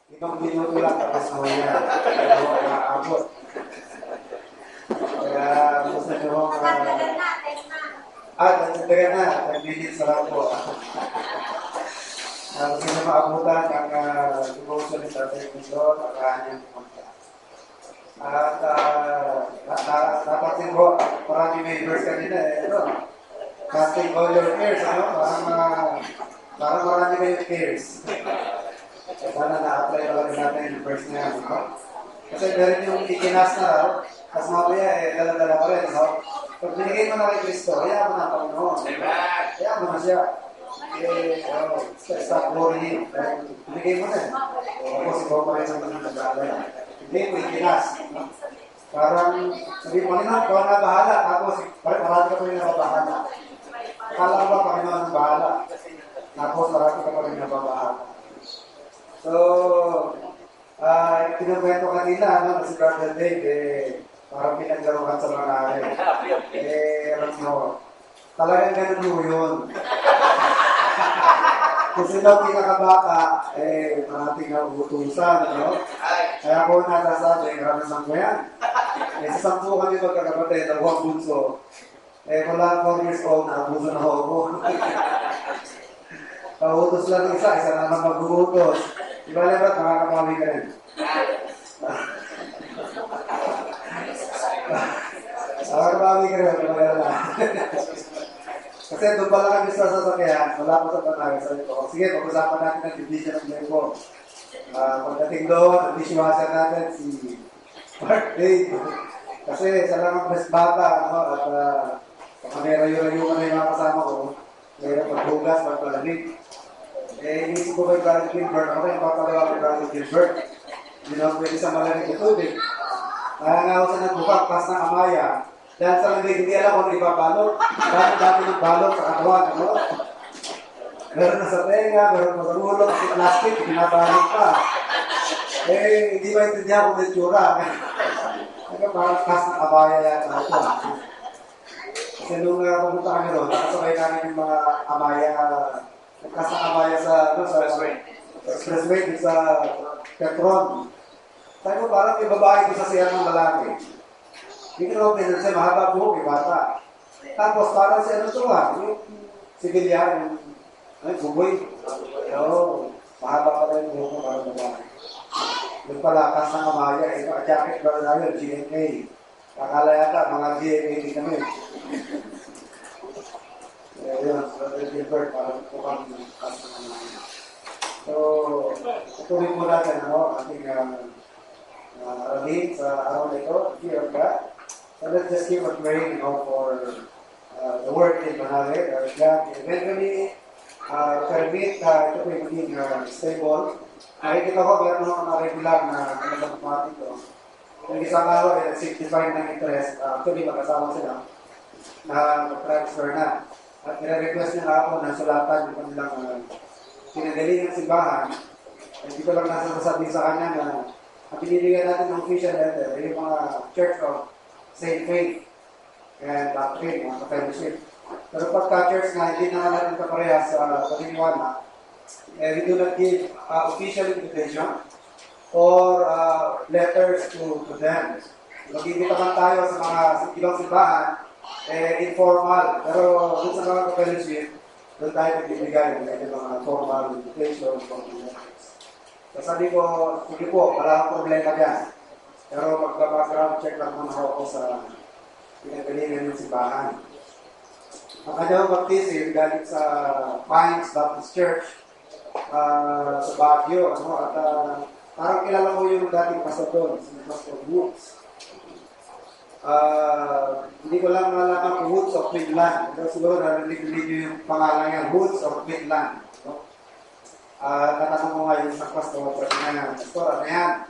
Ibang minuto lang tapos na yan. Ito ang nakaabot. Kaya gusto nyo nagdagan na. 10 minutes na lang po. Gusto nyo maabutan ang devotion ni Tatay Mindon, ang kanyang pumunta. At napansin ko, marami may verse kanina casting all your cares, parang marami kayong cares. Sana na-apply talaga natin yung verse na yan, Kasi meron yung ikinas na raw, tapos mamaya, dala-dala pa rin, Pag binigay mo na kay Kristo, hayaan mo na Panginoon. Hayaan mo na siya. Stop worrying. Binigay mo na. Tapos ikaw pa rin ang nag-aalala. Hindi mo ikinas. Parang, sabi mo, Panginoon, ikaw na bahala. Tapos, marami ka pa rin nababahala. Akala ko ba, Panginoon ang bahala. Tapos, marami ka pa rin nababahala. So, kinukwento kanina, si Brother Dave, parang pinaglaruan sa mga alam mo, talagang ganun mo yun. Kung sila pinakabata, parating na utusan, Kaya ako nasasabi, karanasan ko yan. Sa 10 kami magkakapatid, ang bunso, wala 4 years old, nakabuso na ako. Pautos lang isa naman mag-uutos. Diba lang ba't makakabawi ka rin? Makakabawi ka rin, Kasi doon pala kami sa sasakyan, wala pa sa panay. Sabi ko, sige, pag-usapan natin ang division ng tempo. Pagdating doon, ang dishwasher natin si Mark Dave. Kasi siya lang ang best bata, at may rayo-rayo na yung mga kasama ko. Mayroon maghugas, magpalamig. Inisip ko kay Brother Gilbert, ako yung papalawa kay Brother Gilbert. Hindi naman pwede sa malamig na tubig. Kaya nga ako sa nagbukak, pas ng amaya. Dahil sa lamig, hindi alam kung ipabalot. Dati ng balot sa katawan, Meron na sa tenga, meron na sa ulo, kasi plastic, pinabalot pa. Hindi ba intindihan kung may tsura. Kaya parang pas ng amaya yan ako. Kasi nung pumunta kami doon, nakasabay namin yung mga amaya, nagkasakabaya sa expressway sa Petron. Sabi ko, parang may babae ko sa siya ng lalaki. Hindi ko naman pinag siya, mahaba buhok, may bata. Tapos parang siya yung sibilyan, buboy. Mahaba pa rin buhok mo parang babae. Yung palakas ng amaya, jacket ba na yun, GNA. Akala yata, mga GNA din kami. Yun, Brother Gilbert, parang kupang kasama naman. So, tutuloy po natin, ating aralin sa araw na ito, fear of God. So let's just keep on praying, for the work in Manali, God eventually permit ito po yung maging stable. Nakikita ko, meron mga regular na nagpapamati ito. Yung isang araw, nag-simplify ng interest, actually mag-asawa sila, na transfer na. At nire-request niya ako na sulatan yung kanilang pinagaling ng simbahan. Hindi ko lang nasasabi sa kanya na ang piniligan natin ng official letter, yung mga Church of Saint Faith and Doctrine, mga fellowship. Pero pagka church na hindi na natin kaparehas sa paniniwala, we do not give official invitation or letters to them. Mag-ibita man tayo sa mga ibang simbahan, informal. Pero doon sa mga fellowship, doon tayo nagbibigay ng mga formal invitation. So sabi ko, sige po, wala akong problema dyan. Pero magka-background check lang muna ako sa pinagalingan ng simbahan. Ang kanyang baptism galing sa Pines Baptist Church sa Baguio. At parang kilala ko yung dating pastor doon, si Pastor Woods. Hindi ko lang nalaman kung Woods of Midland. Pero siguro narinig yung pangalan niya, Woods of Midland. Natanong ko nga yung isang pastor, pastor, ano yan?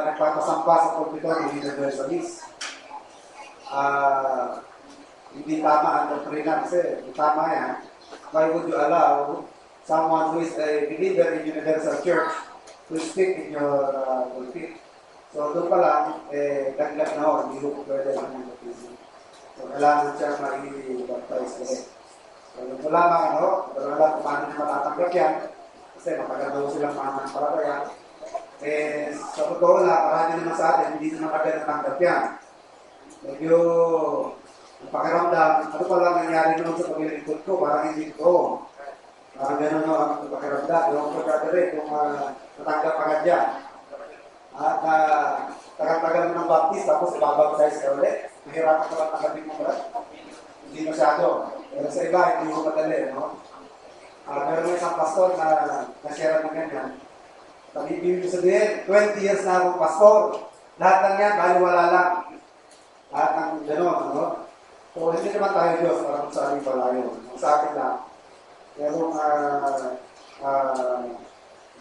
Nagpapasampa sa pulpito ng universalist. Hindi tama ang doktrina kasi tama yan. Why would you allow someone who is a believer in universal church to speak in your pulpit? So doon pa lang, dagdag na ako, hindi ko pwede lang yung baptism. So kailangan siya ma-baptize ulit. So yung wala mga wala kung paano niya matatanggap yan. Kasi matagal daw silang pananampalataya. Eh, sa totoo lang, marami naman sa atin, hindi naman agad natanggap yan. Medyo, ang pakiramdam, ano pa lang nangyari noon sa paglilingkod ko, parang hindi ko. Parang gano'n no, ang pakiramdam. Yung pagkakadari, kung natanggap agad yan. At tagal-tagal mo ng baptist, tapos ibabaptize ka ulit. Mahirapan ka lang tanggapin mo ulit. Hindi masyado. Pero sa iba, hindi mo madali, no? Meron mo isang pastor na na-share ng ganyan. Ibig sabihin, 20 years na akong pastor. Lahat ng yan, baliwala lang. Lahat ng gano'n, no? So, hindi naman tayo Diyos para kung saan yung palayo. Sa akin lang.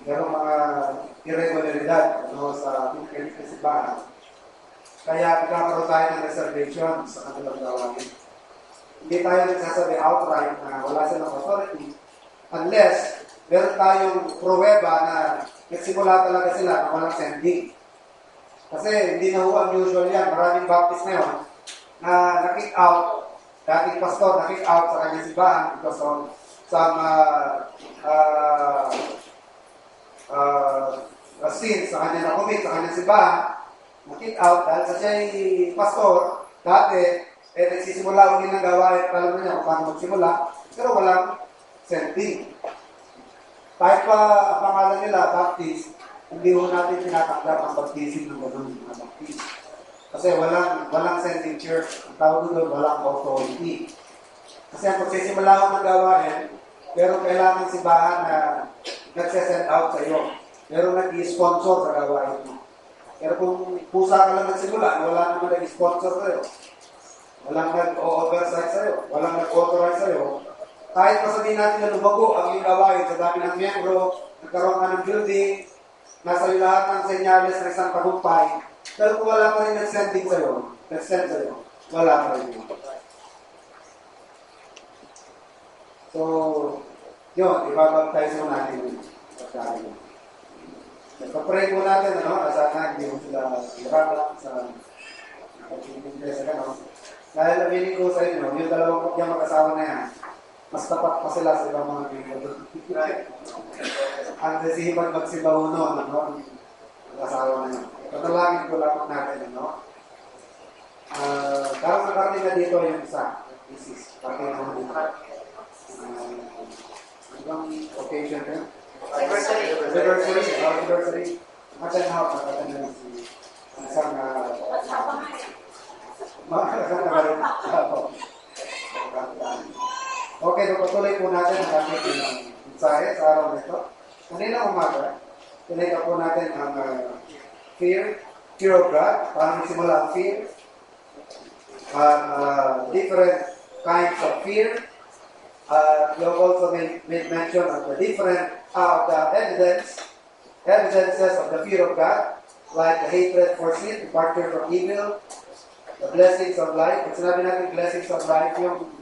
Merong mga irregularidad sa pinagkalisimbahan. Kaya nagkakaroon tayo ng reservation sa kanilang gawain. Hindi tayo nagsasabi outright na wala silang authority unless meron tayong pruweba na nagsimula talaga sila na walang sending. Kasi hindi na ho ang usual yan. Maraming baptist na yun na na-kick out, dating pastor na-kick out sa kanyang simbahan because of some sin sa kanya na-commit sa kanyang simbahan, na-kick out dahil sa siya'y pastor, dati, nagsisimula ang ilang gawain, alam na niya kung paano magsimula, pero walang sending. Kahit pa ang pangalan nila, baptist, hindi ho natin tinatanggap ang baptism ng ganun mga baptist. Kasi walang sending church, ang tawag doon, walang authority. Kasi ang pagsisimula ko ng gawain, pero kailangan simbahan na nagsasend out sa iyo. Pero nag-i-sponsor sa gawain mo. Pero kung pusa ka lang nagsimula, wala naman nag-i-sponsor sa iyo. Walang nag-o-oversight sa iyo. Walang nag-authorize sa iyo. Kahit pa sabihin natin na lumago ang iyong gawain sa dami ng miyembro, nagkaroon ka ng building, nasa iyo lahat ng senyales ng isang tagumpay, pero kung wala pa rin nag-sending sa iyo, nag-send sa iyo, wala pa rin yun. So, yun, ibabaptize mo natin yun. Nagpa-pray mo natin, sana hindi mo sila hirap sa pag-ibigay sa gano'n. Dahil aminin ko sa inyo, yung dalawang kopya mag-asawa na yan, mas tapat pa sila sa ibang mga bigyo. Ang desibag magsibaw noon, mag-asawa na yan. Patalangin ko lang natin, Karang nakarating na dito yung isa, Isis, pati naman dito. Ibang occasion yun? Anniversary. Matang hawak na katanda si isang okay, patuloy po natin ang ating mensahe sa araw na ito. Kanina umaga, tinignan po natin ang fear of God, paano simula ang fear, different kinds of fear. You also made mention of the different the evidences of the fear of God, like the hatred for sin, departure from evil, the blessings of life. Kung sinabi natin blessings of life, yung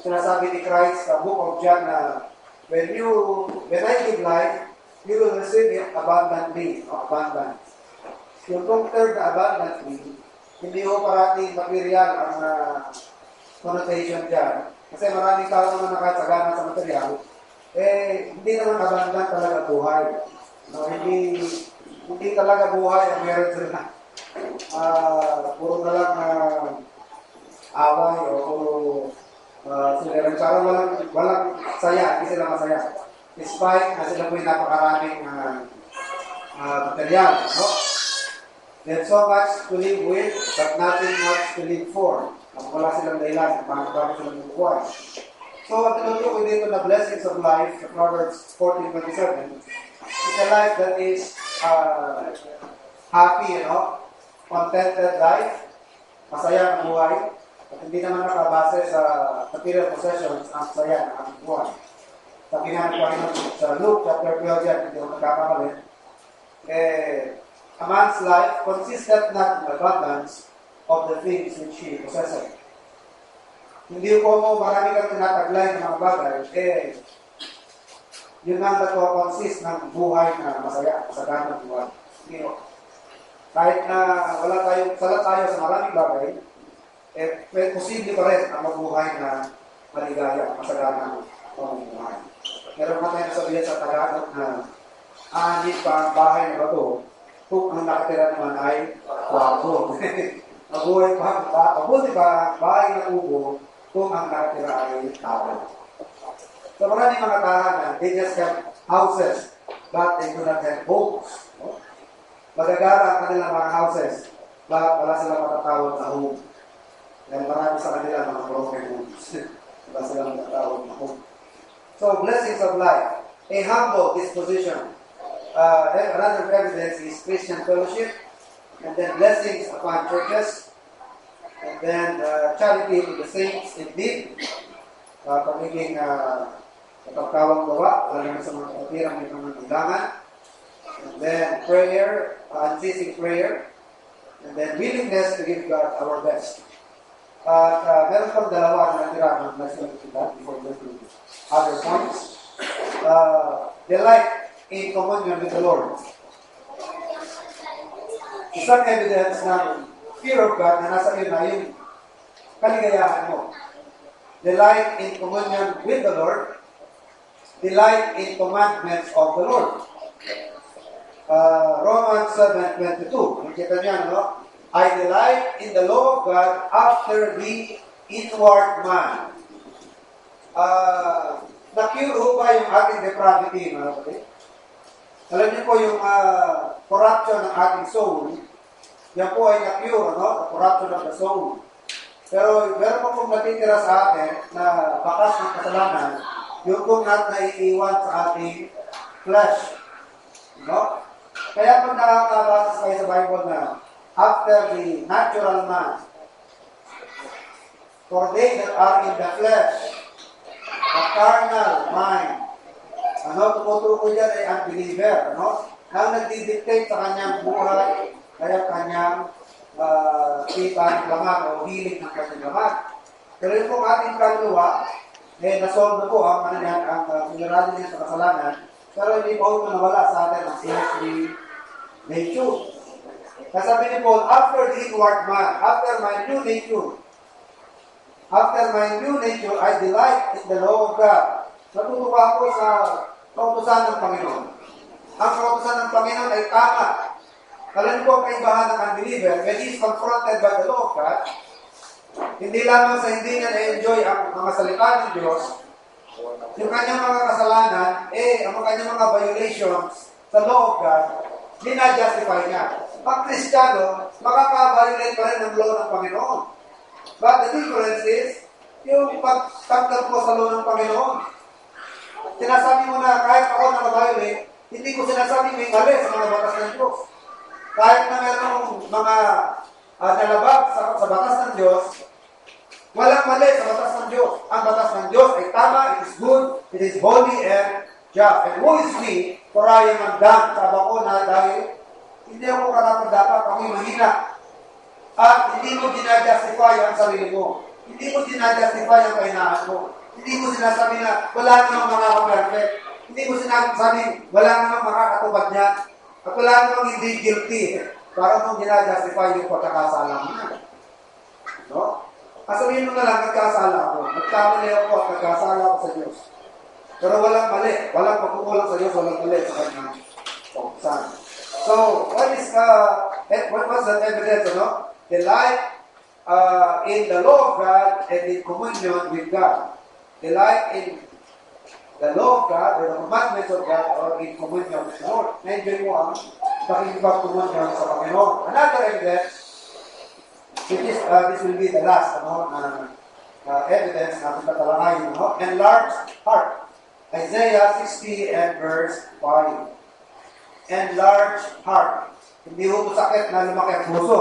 sinasabi ni Christ sa Book of John na when I give life, you will receive it abundantly, abundant. Yung third na abundantly, hindi ko parating material ang connotation dyan. Kasi maraming tao naman nakasagana sa material, hindi naman abundant talaga buhay. Hindi talaga buhay ang meron sila. Puro na lang away o puro sila. Parang walang saya, hindi sila masaya. Despite na sila po'y napakaraming material. No? There's so much to live with, but nothing much to live for. Wala silang dahilan, bakit silang buhay. So, ang tinuturo ko dito na blessings of life, Proverbs 14:27, is a life that is happy, contented life, masaya ang buhay, at hindi naman nakabase sa material possessions ang saya ng buhay. Sabi nga sa Luke chapter 12 yan, hindi ko nagkakamali, a man's life consisted not in abundance of the things which he possesses. Hindi ko mo marami kang tinataglay ng mga bagay, yun ang nagko-consist ng buhay na masaya, masagana ng buhay. Kahit na sala tayo sa maraming bagay, posible pa rin ang mabuhay na maligaya, masagana ng buhay. meron ka tayong sabihin sa Tagalog na anit pa ang bahay na bato kung ang nakatira naman ay kwapo. Mabuti pa ang bahay na kubo kung ang nakatira ay tao. So maraming mga tahanan, they just have houses, but they do not have homes. No? Magagara ang kanilang mga houses, but wala silang matatawag na home. Dahil marami sa kanila mga broken homes. Wala silang matatawag na home. So, blessings of life. A humble disposition. Another evidence is Christian fellowship. And then blessings upon churches. And then charity to the saints indeed. Pagiging kapagkawang gawa, lalo na sa mga katirang may pangangailangan. And then prayer, unceasing prayer. And then willingness to give God our best. At meron pang dalawa na natira ng lesson kita before we go to other points. Delight in communion with the Lord. Isang evidence ng fear of God na nasa iyo na yung kaligayahan mo. Delight in communion with the Lord. Delight in commandments of the Lord. Romans 7:22. Nakita niya, no? I delight in the law of God after the inward man. Na-cure ho ba yung ating depravity, mga kapatid? Alam niyo po yung corruption ng ating soul, yan po ay na-cure, no? The corruption of the soul. Pero meron po pong natitira sa atin na bakas ng kasalanan, yung kung naiiwan sa ating flesh. No? Kaya pag nakakabasa kayo sa Bible na after the natural man, for they that are in the flesh, the carnal mind, tumutukoy dyan ay unbeliever, ang nagdidictate sa kanyang buhay, kaya kanyang kita ng laman o hilig ng kanyang laman. Pero yung pong ating kaluluwa, nasolve na po ang sinarado niya sa kasalanan, pero hindi po ito nawala sa atin ang sinasri nature. Kasabi ni Paul, after the inward man, after my new nature, I delight in the law of God. Natutuwa ko sa kautusan ng Panginoon. Ang kautusan ng Panginoon ay tama. Alam ko ang kaibahan ng unbeliever, when he is confronted by the law of God, hindi lamang sa hindi niya na-enjoy ang mga salita ng Diyos, yung kanyang mga kasalanan, ang kanyang mga violations sa law of God, hindi na-justify niya. Ang Kristiyano, makaka-violate pa rin ng law ng Panginoon. But the difference is, yung pagtanggap mo sa law ng Panginoon. Sinasabi mo na kahit ako naka-violate, hindi ko sinasabi may mali sa mga batas ng Diyos. Kahit na mayroong mga nalabag sa batas ng Diyos, walang mali sa batas ng Diyos. Ang batas ng Diyos ay tama, it is good, it is holy and just. And who is me for I am undone? Sabi ko na dahil hindi ako karapat-dapat, ako'y mahina. At hindi mo dinajustify ang sarili mo. Hindi mo dinajustify ang kahinaan mo. Hindi mo sinasabi na wala namang makaka-perfect. Hindi mo sinasabi wala namang makakatubad niyan. At wala namang hindi guilty. Para mong dinajustify yung pagkakasala mo na. No? Kasabihin mo na lang, nagkasala ako. Nagkamali ako at nagkasala ako sa Diyos. Pero walang mali. Walang pagkukulang sa Diyos. Walang mali sa kanyang kautusan. So, what was the evidence, Delight in the law of God and in communion with God. Delight in the law of God or the commandments of God or in communion with the Lord. Na-enjoy mo ang pakikipag-communion sa Panginoon. Another evidence, which is, this will be the last evidence na tatalangay, enlarged heart. Isaiah 60 and verse 5. Enlarged heart. Hindi ho sakit na lumaki ang puso.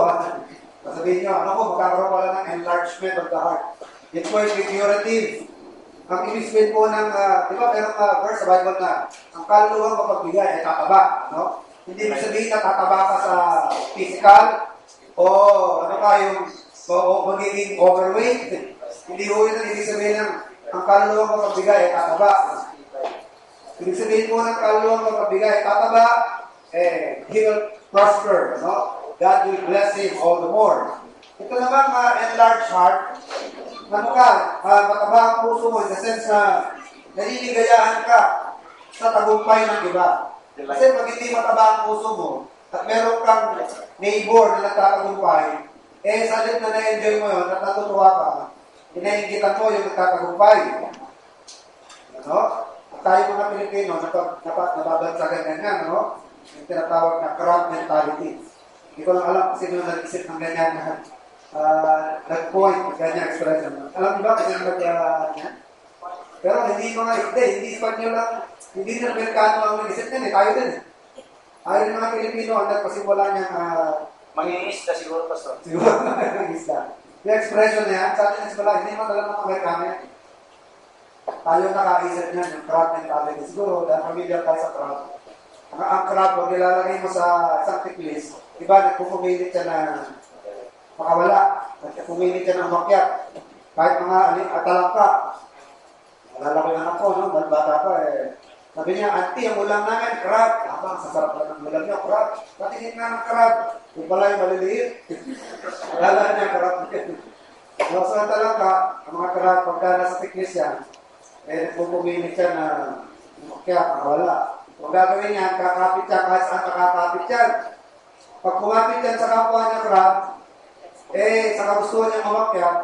Sabihin nyo, magkakaroon ko lang ng enlargement of the heart. It was figurative. Ang ibig sabihin po ng, di ba, merong verse sa Bible na ang kaluluwang mapagbigay ay tataba. Hindi mo sabihin na tataba ka sa physical o magiging overweight. Hindi ho yun ang ibig sabihin ng ang kaluluwang mapagbigay ay tataba. Ibig sabihin po ng kaluluwang mapagbigay ay tataba, he will prosper, God will bless him all the more. Ito naman, enlarged heart, mataba ang puso mo in the sense na naniligayahan ka sa tagumpay ng iba. Kasi pag hindi mataba ang puso mo, at meron kang neighbor na nagtatagumpay, sa halip na na-enjoy mo yun, at natutuwa ka, inaingitan mo yung nagtatagumpay. Ano? At tayo mga Pilipino, nababansagan ganyan, ano? Yung tinatawag na crab mentality. Hindi ko lang alam kung sino nag-isip ng ganyan na nag-point ng ganyan expression. Alam niyo ba kasi nag-ganyan? Pero hindi Espanyol lang, hindi na Amerikano ang nag-isip din tayo din Tayo ng mga Pilipino ang nagpasimula niyang mangingisda siguro, Pastor. Siguro mangingisda. Yung expression na yan, sa atin nagsimula, hindi naman talaga ng Amerikano yan. Tayo nakaisip niyan, yung crab mentality. Siguro, dahil familiar tayo sa crab. Ang crab, pag nilalagay mo sa isang tiklis, iba, nagpupumilit siya na makawala. Nagpupumilit siya na umakyat. Kahit mga atalangka. Alala ko yung anak ko, no? Bata pa sabi niya, auntie, ang ulam namin, crab. Abang, sasarap lang ng ulam niya, crab. Patingin nga ng crab. Yung pala yung maliliit. Alala niya, crab. So, talangka, ang mga crab, pagka nasa tiklis yan, nagpupumilit siya na umakyat, makawala. Kung gagawin niya, kakapit siya, kahit saan kakapit yan. Pag kumapit yan sa kapwa niya crab, sa kagustuhan niya umakyat,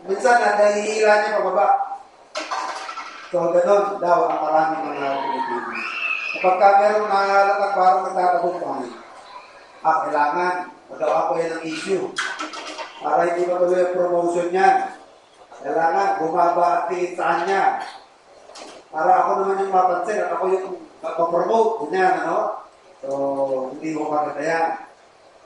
minsan nahihila niya pababa. So, ganun daw ang maraming mga Pilipino. Kapag merong nahalatag parang nagtatagumpay, kailangan magawa ko yan ng issue. Para hindi matuloy ang promotion niyan. Kailangan bumaba at tingin sa kanya. Para ako naman yung mapansin at ako yung mapromote. Ganyan, ano? So, hindi mo maganda yan.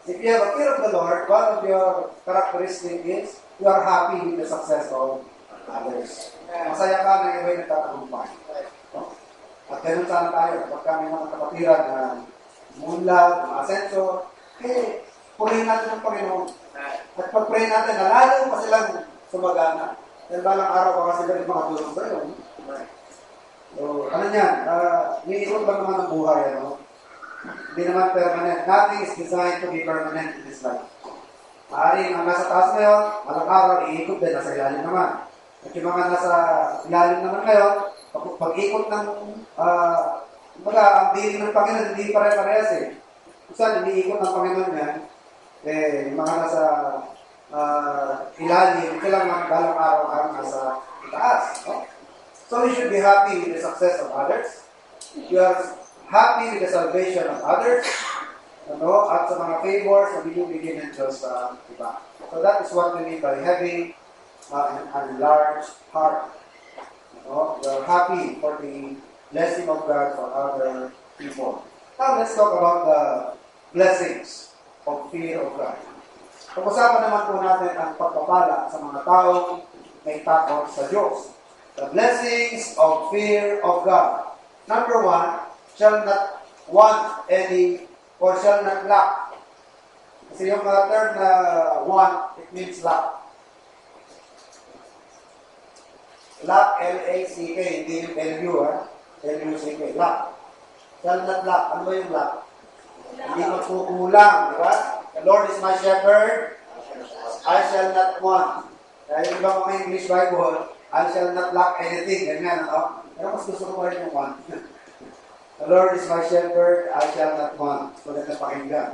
If you have a fear of the Lord, one of your characteristics is you are happy with the success of others. Masaya ka na iba'y nagtatagumpay. At ganun sana tayo. Kapag kami mga kapatiran na munlag, mga asenso, purihin natin ang Panginoon. At pag-pray natin na lalo pa silang sumagana. Dahil balang araw pa kasi ganit mga tulong sa iyo. So, ano yan? Iikot lang naman ang buhay. Ano? Hindi naman permanent. Nothing is designed to be permanent in this life. Maaaring ang nasa taas ngayon, malang araw, iikot din. Nasa ilalim naman. At yung mga nasa ilalim naman ngayon, pag-ikot ng ang dilim ng Panginoon, hindi pare-parehas Kung saan, iniikot ng Panginoon yan, yung mga nasa ilalim, kailangan balang araw-araw nasa itaas. No? So we should be happy with the success of others. You are happy with the salvation of others. Ano? At sa mga favors na binibigyan ng Diyos sa iba. So that is what we mean by having a large heart. You are happy for the blessing of God for other people. Now let's talk about the blessings of fear of God. Pag-usapan naman po natin ang pagpapala sa mga taong may takot sa Diyos. The blessings of fear of God. Number 1, shall not want any or shall not lack. Kasi yung term na want, it means lack. Lack, L-A-C-K, hindi yung L-U, L-U-C-K, lack. Shall not lack. Ano ba yung lack? Hindi magkukulang, di ba? The Lord is my shepherd, I shall not want. Kaya yung ibang mga English Bible, I shall not lack anything. Ganyan, ano? Pero mas gusto ko rin yung want. The Lord is my shepherd, I shall not want. Maganda pakinggan.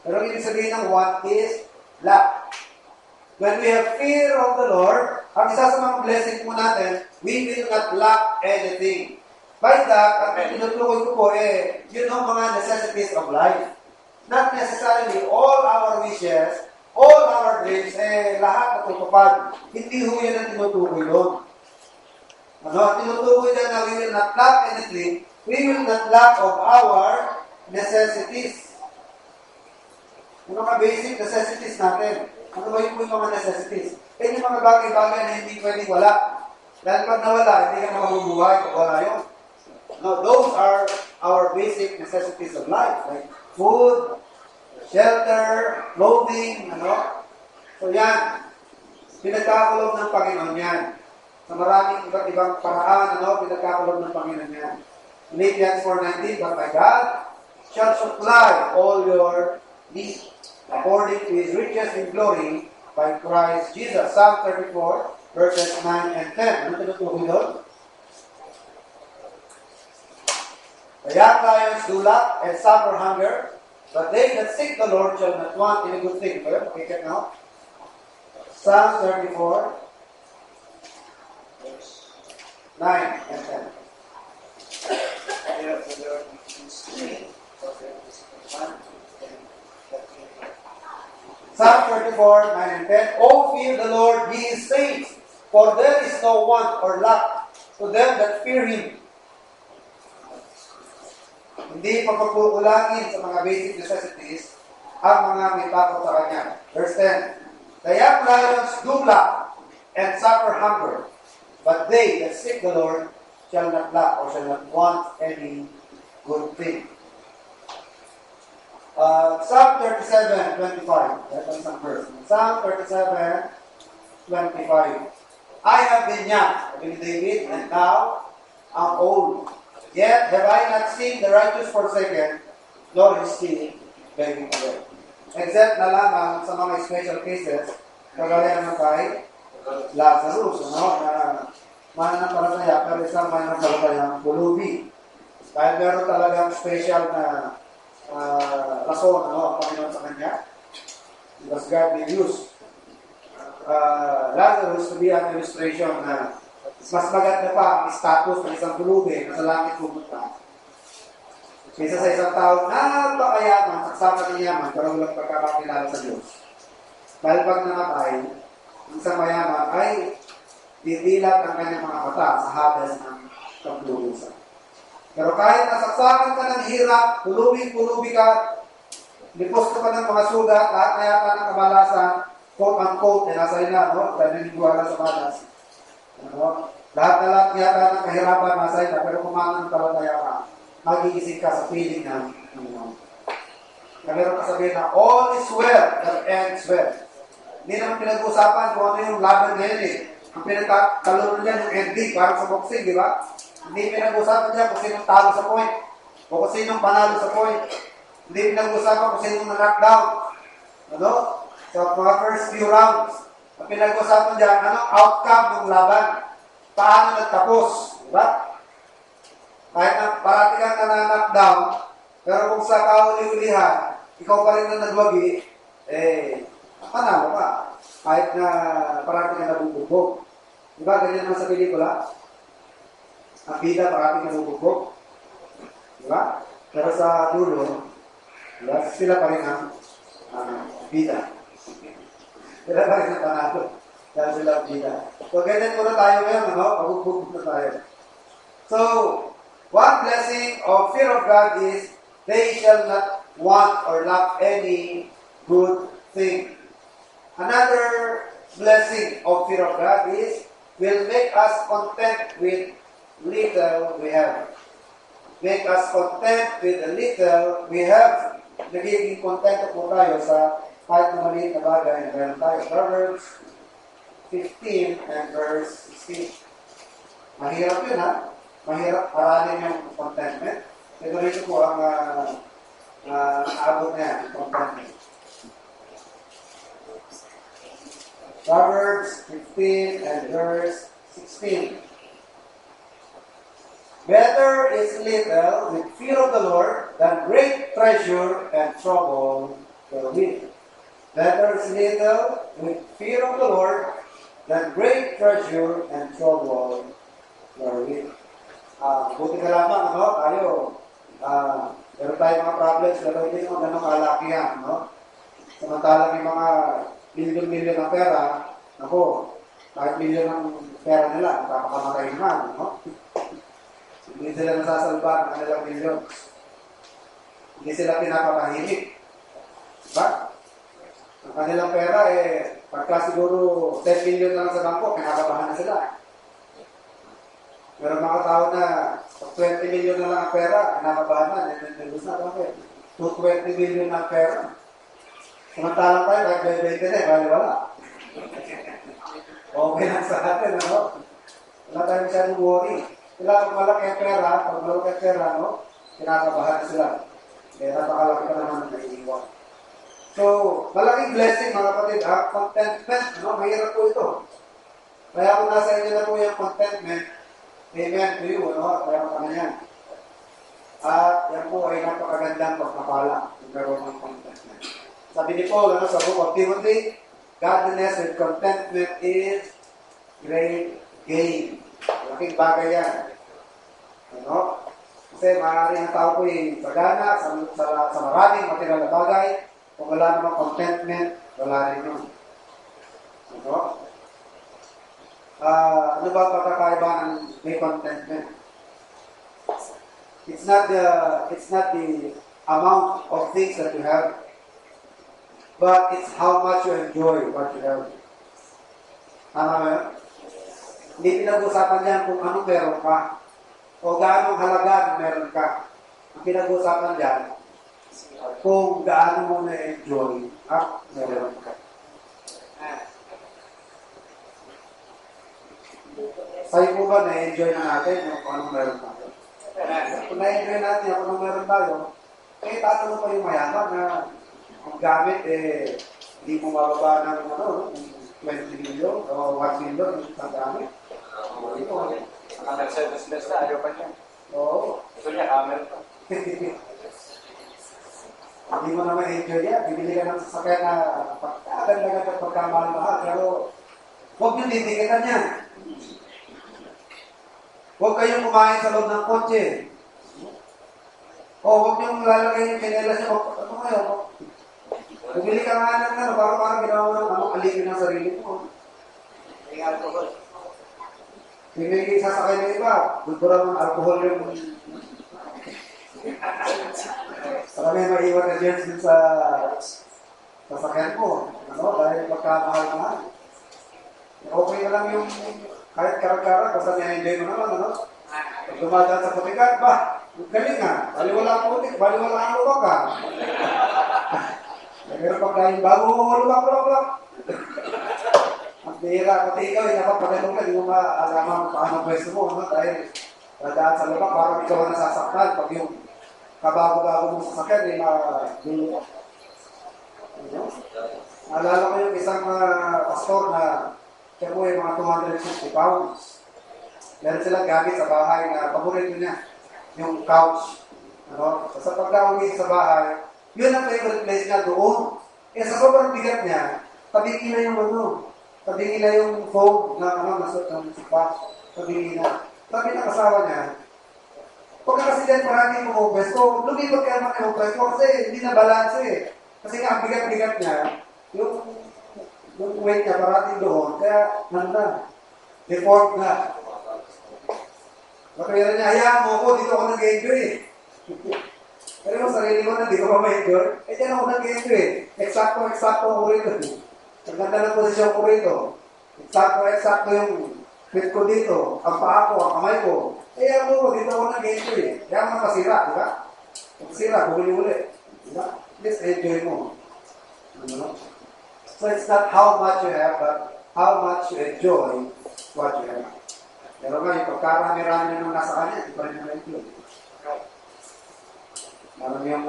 Pero ang ibig sabihin ng want is lack. When we have fear of the Lord, ang isa sa mga blessing po natin, we will not lack anything. By that, at tinutukoy ko po, yun ang mga necessities of life. Not necessarily all our wishes, all our dreams, lahat natutupad. Hindi ho yan ang tinutukoy doon. Tinutukoy dyan na we will not lack anything, we will not lack of our necessities. Yung mga basic necessities natin. Ano ba yung mga necessities? Yung mga bagay-bagay na hindi pwedeng wala. Dahil pag nawala, hindi ka na mabubuhay kung wala yun. No, those are our basic necessities of life. Like food, shelter, clothing, So yan. Pinagkakulog ng Panginoon yan. Sa maraming iba't ibang paraan, pinagkakulog ng Panginoon yan. Philippians 4:19, but my God shall supply all your needs according to His riches in glory by Christ Jesus. Psalm 34, verses 9 and 10. Ano tinutukoy doon? The young lions do lack and suffer hunger, but they that seek the Lord shall not want any good thing. Okay, check now. Psalm 34, 9 and 10. Psalm 34, 9 and 10. Oh, fear the Lord, ye his saints, for there is no want or lack to them that fear Him. Hindi pagkukulangin sa mga basic necessities ang mga may takot sa Kanya. Verse 10. The young lions do lack and suffer hunger, but they that seek the Lord shall not lack or shall not want any good thing. Psalm 37:25. That was some verse. Psalm 37:25. I have been young, sabi ni David, and now I'm old. Yet have I not seen the righteous forsaken, nor his seed begging bread. Except na lamang sa mga special cases, kagaya naman kay Lazarus, na mananampalataya, pero isang mananampalataya ng pulubi. Dahil meron talagang special na rason, ang Panginoon sa kanya. Because God will use Lazarus to be an illustration na mas maganda pa ang status ng isang pulubi na sa langit pumunta. Kaysa sa isang tao na napakayaman, saksama ng yaman, pero walang pagkakakilala sa Diyos. Dahil pag namatay, ang isang mayaman ay didilat ang kanyang mga mata sa Hades ng paglubusan. Pero kahit nasaksakan ka ng hirap, pulubi ka, lipos ka pa ng mga sugat, lahat na yata ng kabalasan, quote-unquote, nasa ina, dahil naniniwala sa balas. Lahat na lahat yata ng kahirapan nasa ina, pero kumangan ng talataya ka, magigising ka sa feeling ng meron ka sabihin na all is well that ends well. Hindi naman pinag-usapan kung ano yung laban ngayon eh. Ang pinagkalunan niya yung ending, parang sa boxing, di ba? Hindi pinag-usapan niya kung sinong talo sa point o kung sinong panalo sa point. Hindi pinag-usapan kung sinong na-knockdown. Sa mga first few rounds. Ang pinag-usapan niya, anong outcome ng laban? Paano nagtapos? Di ba? Kahit na parati kang na-knockdown, pero kung sa kauli-ulihan, ikaw pa rin na nagwagi, panalo ka. Kahit na parati ka nabubugbog. Di ba? Ganyan naman sa pelikula. Ang bida parati nabubugbog. Di ba? Pero sa dulo, sila pa rin ang bida. Sila pa rin ang panalo. Dahil sila ang bida. So, ganyan muna tayo ngayon, pabugbog na tayo. So, one blessing of fear of God is they shall not want or lack any good thing. Another blessing of fear of God is will make us content with little we have. Make us content with the little we have. Nagiging content po tayo sa kahit na maliit na bagay na meron tayo. Proverbs 15 and verse 16. Mahirap yun, ha? Mahirap aralin yung contentment. Ito rito po ang abot na yan, contentment. Proverbs 15 and verse 16. Better is little with fear of the Lord than great treasure and trouble therewith. Better is little with fear of the Lord than great treasure and trouble therewith. Buti ka lamang, tayo, meron tayo mga problems, pero hindi naman ganun kalaki yan, Samantalang yung mga milyon-milyon ng pera, kahit milyon ng pera nila, napapakamatay naman, Hindi sila nasasalba ng kanilang milyon. Hindi sila pinapakahimik. Diba? Ang kanilang pera, pagka siguro 10 million na lang sa bangko, kinakabahan na sila. Pero mga tao na 20 million na lang ang pera, kinakabahan na, nilus na bakit? 220 million na ang pera. Samantalang tayo, kahit 20 na, bali wala. Okay lang sa atin, Wala tayo masyadong worry. Sila pag malaki ang pera, kinakabahan na sila. Napakalaki pa naman ang naiiwan. So, malaking blessing mga kapatid, contentment, mahirap po ito. Kaya kung nasa inyo na po yung contentment, amen to you, kaya mo yan. At yan po ay napakagandang pagpapala kung meron ng contentment. Sabi ni Paul, sa book of Timothy, godliness with contentment is great gain. Malaking bagay yan. Ano? Kasi maaaring ang tao po ay sagana sa maraming material na bagay. Kung wala namang contentment, wala rin yun. Ano? Ano ba ang pagkakaiba ng may contentment? It's not the amount of things that you have, but it's how much you enjoy what you have. Tama ba yun? Hindi pinag-usapan yan kung anong meron ka o gaano halaga na meron ka. Ang pinag-usapan dyan, kung gaano mo na-enjoy at meron ka. Sa'yo po ba na-enjoy na natin kung anong meron tayo? Kung na-enjoy natin kung anong meron tayo, tatanong pa yung mayaman na ang gamit, hindi mo mababa ng 20 million o 1 million ang gamit. Ang nag-service na, ayaw pa niya. Oo. Gusto niya, camera pa. Hindi mo naman enjoy yan. Bibili ka ng sasakyan na pagkaganda-ganda pagkamahal-mahal. Pero huwag nyo titikitan yan. Huwag kayong kumain sa loob ng kotse. O huwag nyo lalagay yung pinelas nyo. Ano kayo? Bumili ka nga ng parang ginawa ng alipin ng sarili mo. May alcohol. May sasakay na iba. Bultura ng alcohol yung para may maiwan na germs din sa sasakyan mo. Dahil pagkamahal-mahal. Okay na lang yung kahit karak-karak, basta na-enjoy mo naman, Pag dumadaan sa putikat, galing nga. Baliwala ang putik, baliwala ang lubak ka. Pero pag dahil bago lubak. Ang bihira, pati ikaw, napapagano'n ka, di mo maalaman paano pwesto mo, dahil dadaan sa lubak, parang ikaw ang nasasaktan pag yung kabago-bago mong sasakyan, magulo. Naalala ko yung isang pastor na siya po yung mga 250 pounds. Meron silang gamit sa bahay na paborito niya, yung couch. Sa pagka-uwi sa bahay, yun ang favorite place niya doon. Sa sobrang bigat niya, tabing nila tabing nila yung foam na nasot ng sipa. Tabing nila. Sabi ng asawa niya, pagka kasi dyan maraming umubes ko, lumipot ka naman yung umubes ko kasi hindi na balance eh. Kasi nga ang bigat-bigat niya, yung weight niya parating doon, kaya deformed na. Matawira niya, hayaan mo ako, dito ako nag-enjoy eh. Pero yung sarili ko na, di ko pa ma-enjoy, dyan ako nag-enjoy eh. Eksakto ako rito. Ang ganda ng posisyon ko rito. Eksakto yung fit ko dito, ang paa ko, ang kamay ko. Kaya mo, dito ako nag-enjoy eh. Kaya mo masira, di ba? Masira, huli-huli. Di ba? Please enjoy mo. So it's not how much you have, but how much you enjoy what you have. Pero nga, yung pagkarami-rami nung nasa kanya, hindi pa rin na-enjoy. Parang yung,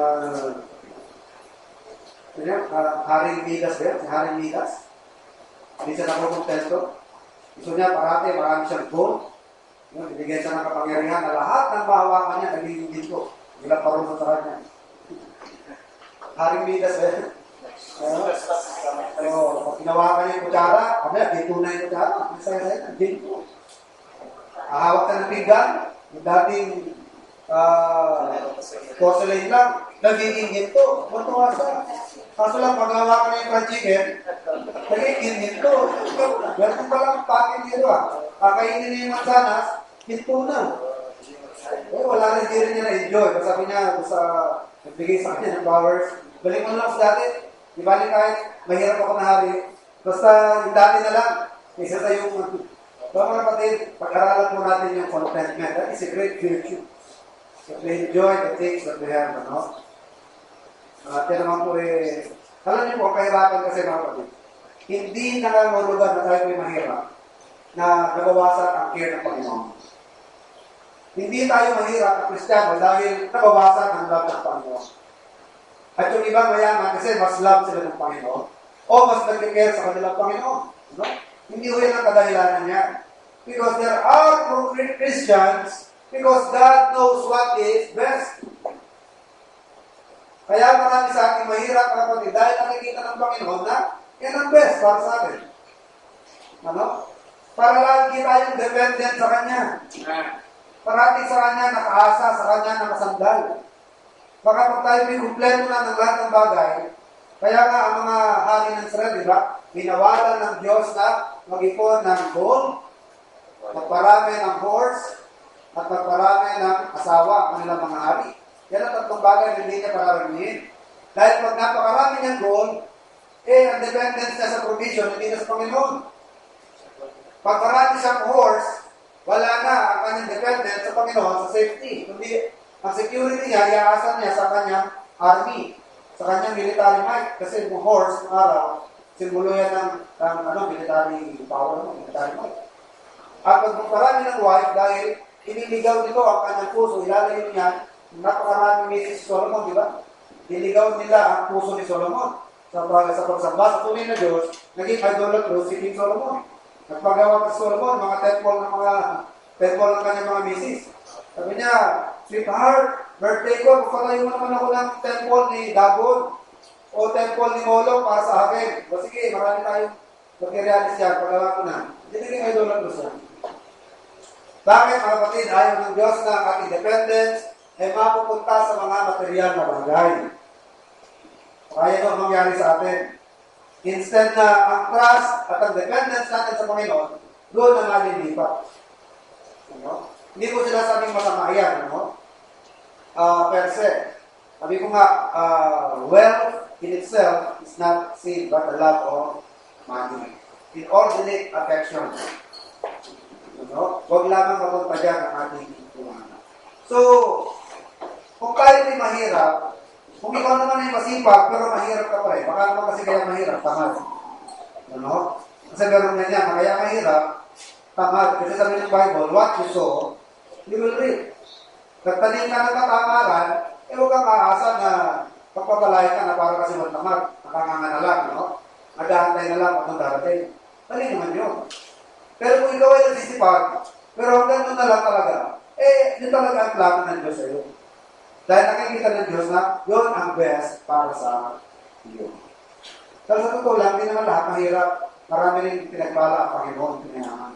Haring Midas ba yan? Si Haring Midas? Hindi siya nakukontento. Gusto niya parati, marami siyang gold. Ibigay siya ng kapangyarihan na lahat ng mahawakan niya, nagiging dito. Ilang parusa sa kanya. Haring Midas ba yan? Pag ginawa niya yung kutsara, dito na yung kutsara. Masaya-saya, dito. Ahawak ka ng pinggan, yung dating porcelain lang, nagiging ginto. Matuwa sa. Kaso lang, pag hawakan na yung fried chicken, nagiging ginto. Ganun pa lang pakin dito Kakainin niya yung mansanas, ginto na. Wala rin din niya na-enjoy. Sabi niya, nagbigay sa kanya ng powers. Balik mo lang sa dati. Di bali kahit mahirap ako na hari. Basta yung dati na lang, isa sa yung mga kapatid, pag-aralan mo natin yung contentment. That is a great virtue. So we enjoy the things that we have, At yan naman po alam niyo po, kahirapan kasi mga kapatid. Hindi nangangulugan na tayo may mahirap na nabawasan ang care ng Panginoon. Hindi tayo mahirap na Kristiyano dahil nabawasan ang love ng Panginoon. At yung ibang mayaman kasi mas love sila ng Panginoon o mas nag-care sa kanilang Panginoon. Hindi ko yan ang kadahilanan niya. Because there are Christians Because God knows what is best. Kaya marami sa ating mahirap, kapatid, dahil nakikita ng Panginoon na yan ang best para sa atin. Ano? Para lagi tayong dependent sa Kanya. Parating sa Kanya, nakaasa, sa Kanya, nakasandal. Baka pag tayo may kumpleto na ng lahat ng bagay, kaya nga ang mga hari ng Israel, di ba? Binawalan ng Diyos na mag-ipon ng gold, magparami ng horse, at magparami ng asawa ang kanilang mga hari. Yan ang tatlong bagay na hindi niya pararamihin. Dahil pag napakarami ng gold, ang dependence niya sa provision, hindi na sa Panginoon. Pag marami siyang horse, wala na ang kanyang dependence sa Panginoon sa safety. Kundi ang security niya, iaasan niya sa kanyang army, sa kanyang military might. Kasi yung horse, ng araw, simbolo yan ng military power, military might. At pag marami ng wife, dahil iniligaw nito ang kanyang puso, ilalayo niya, napakaraming misis si Solomon, di ba? Iligaw nila ang puso ni Solomon sa pagsamba sa tunay na Diyos, naging idolatrous si King Solomon. Nagpagawa si Solomon, mga temple ng kanyang mga misis. Sabi niya, sweetheart, birthday ko, pagpatayo mo naman ako ng temple ni Dagon o temple ni Moloch para sa akin. O sige, marami tayong mag-realis yan, pagawa ko na. Hindi naging idolatrous yan. Bakit, mga kapatid, ayaw ng Diyos na ang ating dependence ay mapupunta sa mga material na bagay. Kaya ito ang mangyari sa atin. Instead na ang trust at ang dependence natin sa Panginoon, doon na nalilipat. Ano? Hindi ko sila sabing masama yan, ano? Per se. Sabi ko nga, wealth in itself is not sin but the love of money. Inordinate affection. Ano? Huwag lamang mapunta dyan ang ating tumahan. So, kung tayo ay mahirap, kung ikaw naman ay masipag, pero mahirap ka pa rin, baka naman kasi kaya mahirap, tamad. Ano? Kasi meron nga niya, kaya mahirap, tamad. Kasi sabi ng Bible, what you sow, you will reap. Nagtanim ka ng katamaran, huwag kang aasa na pagpapalay ka na para kasi magtamad, nakanganga na lang, no? Nag-aantay na lang kung darating. Mali naman yun. Pero kung ikaw ay nagsisipag, pero hanggang doon na lang talaga, yun talaga ang plano ng Diyos sa iyo. Dahil nakikita ng Diyos na yun ang best para sa iyo. Pero sa totoo lang, hindi naman lahat mahirap. Marami rin pinagpala ang Panginoon, pinayaman.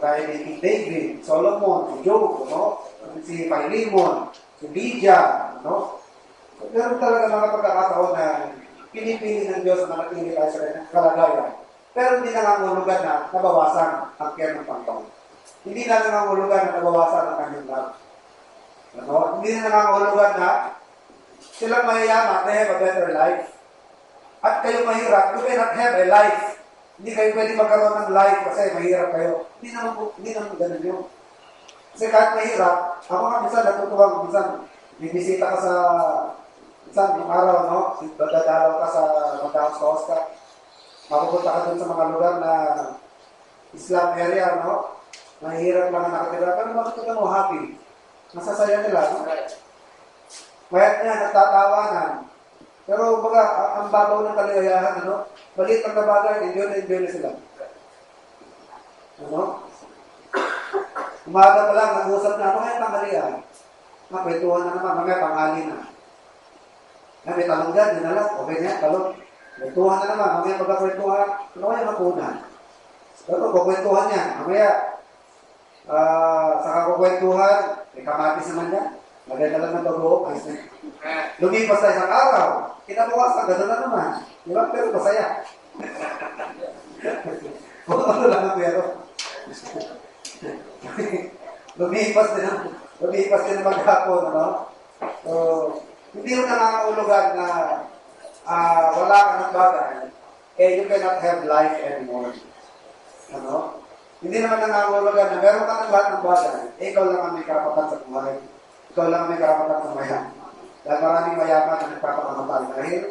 Kaya ni King David, Solomon, si Job, no? Si Philemon, si Lydia, no? Pero talaga mga pagkakataon na pinipili ng Diyos na manatili tayo sa kalagayan. Pero hindi nangangulugan na nabawasan ang care ng Panginoon. Hindi na nangangulugan na nabawasan ang kanyang love. Ano? Hindi na nangangulugan na silang mayayaman, they have a better life. At kayo mahirap, you cannot have a life. Hindi kayo pwede magkaroon ng life kasi mahirap kayo. Hindi naman ganun yun. Kasi kahit mahirap, ako nga minsan natutuwang, minsan bibisita ka sa minsan yung araw, no? Dadalaw ka sa mag-house ka. Mapupunta ka dun sa mga lugar na Islam area, no? Mahirap lang ang nakatira. Pero makikita mo, happy. Masasaya nila, no? Mayat niya, nagtatawanan. Pero baga, ang babaw ng kaligayahan, ano? Balit ang nabagay, enjoy na sila. Ano? Umaga pa lang, nag-usap na, ano kaya tanghalian? Kwentuhan na naman, mamaya tanghali na. May talong dyan, yun na lang, okay niya, talong. Kwentuhan na naman, mamaya magkakwentuhan, ano kaya makunan? Pero kukwentuhan niya, mamaya, sa kakukwentuhan, may kamatis naman yan. Maganda lang ng bago, lumipas na isang araw, kinabukasan, gano'n na naman. Di ba? Pero masaya. Kung ano lang ang pero. Lumipas din ang maghapon, ano? So, hindi mo nangangahulugan na wala ka ng bagay, you cannot have life anymore. Ano? Hindi naman nangangahulugan na meron ka ng lahat ng bagay, ikaw lang ang may karapatan sa buhay. Ikaw lang ang may karapatan sa mayan. Dahil maraming mayaman na nagpapakamatay dahil